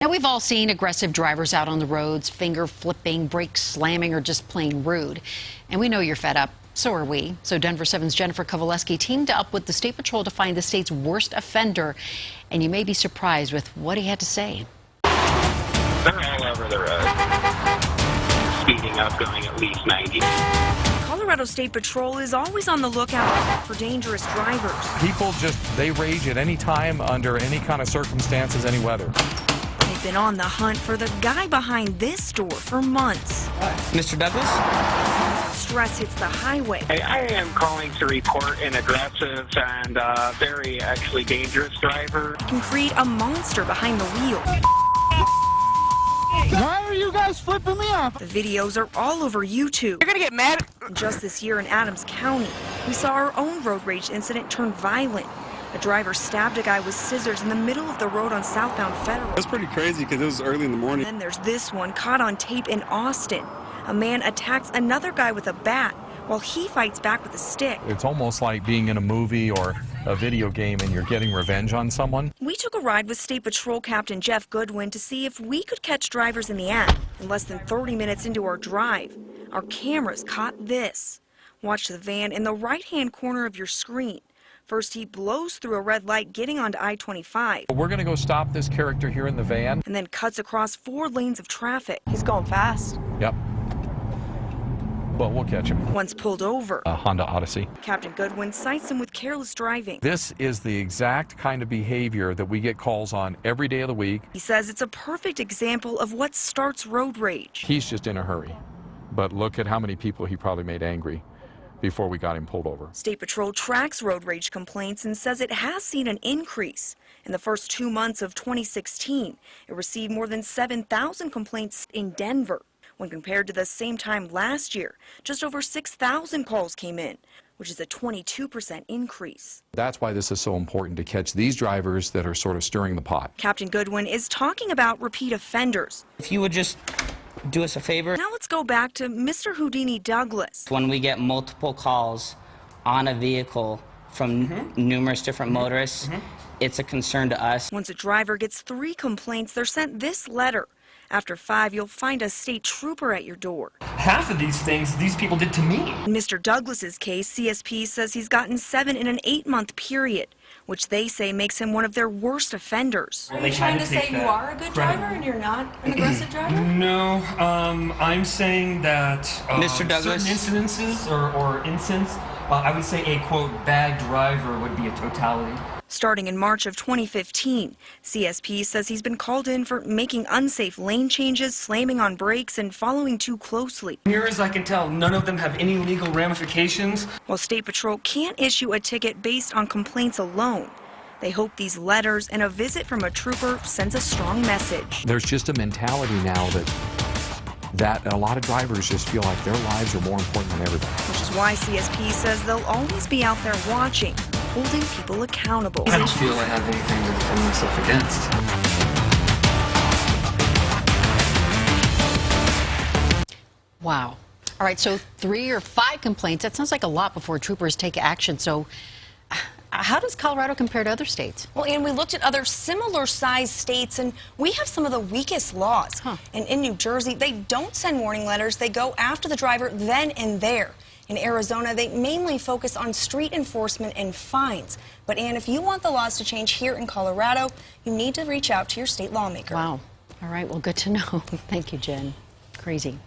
Now, we've all seen aggressive drivers out on the roads, finger flipping, brake slamming, or just plain rude. And we know you're fed up. So are we. So Denver 7's Jennifer Kovaleski teamed up with the State Patrol to find the state's worst offender. And you may be surprised with what he had to say. They're all over the road, speeding up, going at least 90. Colorado State Patrol is always on the lookout for dangerous drivers. People they rage at any time, under any kind of circumstances, any weather. They've been on the hunt for the guy behind this store for months. Mr. Douglas? As stress hits the highway. I am calling to report an aggressive and very actually dangerous driver. It can create a monster behind the wheel. Why are you guys flipping me off? The videos are all over YouTube. You're gonna get mad. Just this year in Adams County, we saw our own road rage incident turn violent. A driver stabbed a guy with scissors in the middle of the road on southbound Federal. That's pretty crazy because it was early in the morning. Then there's this one caught on tape in Austin. A man attacks another guy with a bat while he fights back with a stick. It's almost like being in a movie or a video game and you're getting revenge on someone. We took a ride with State Patrol Captain Jeff Goodwin to see if we could catch drivers in the act. In less than 30 minutes into our drive, our cameras caught this. Watch the van in the right-hand corner of your screen. First, he blows through a red light getting onto I-25. We're going to go stop this character here in the van. And then cuts across 4 lanes of traffic. He's going fast. Yep. But we'll catch him. Once pulled over, A Honda Odyssey. Captain Goodwin cites him with careless driving. This is the exact kind of behavior that we get calls on every day of the week. He says it's a perfect example of what starts road rage. He's just in a hurry. But look at how many people he probably made angry before we got him pulled over. State Patrol tracks road rage complaints and says it has seen an increase. In the first 2 months of 2016, it received more than 7,000 complaints in Denver. When compared to the same time last year, just over 6,000 calls came in, which is a 22% increase. That's why this is so important, to catch these drivers that are sort of stirring the pot. Captain Goodwin is talking about repeat offenders. If you would just do us a favor. Now let's go back to Mr. Houdini Douglas. When we get multiple calls on a vehicle from numerous different motorists, it's a concern to us. Once a driver gets 3 complaints, they're sent this letter. After 5, you'll find a state trooper at your door. Half of these things these people did to me. In Mr. Douglas's case, CSP says he's gotten 7 in an 8-month period, which they say makes him one of their worst offenders. Are you trying to say you are a good driver and you're not an aggressive driver? No, I'm saying that Mr. Douglas? certain incidences or incidents, I would say a, quote, bad driver would be a totality. Starting in March of 2015, CSP says he's been called in for making unsafe lane changes, slamming on brakes, and following too closely. Near as I can tell, none of them have any legal ramifications. While State Patrol can't issue a ticket based on complaints alone, they hope these letters and a visit from a trooper sends a strong message. There's just a mentality now that a lot of drivers just feel like their lives are more important than everybody. Which is why CSP says they'll always be out there watching, holding people accountable. I don't feel I have anything to defend myself against. Wow. All right, so 3 or 5 complaints, that sounds like a lot before troopers take action. So how does Colorado compare to other states? Well, and we looked at other similar-sized states, and we have some of the weakest laws. And in New Jersey, they don't send warning letters. They go after the driver then and there. In Arizona, they mainly focus on street enforcement and fines. But, Ann, if you want the laws to change here in Colorado, you need to reach out to your state lawmaker. Wow. All right, well, good to know. Thank you, Jen. Crazy.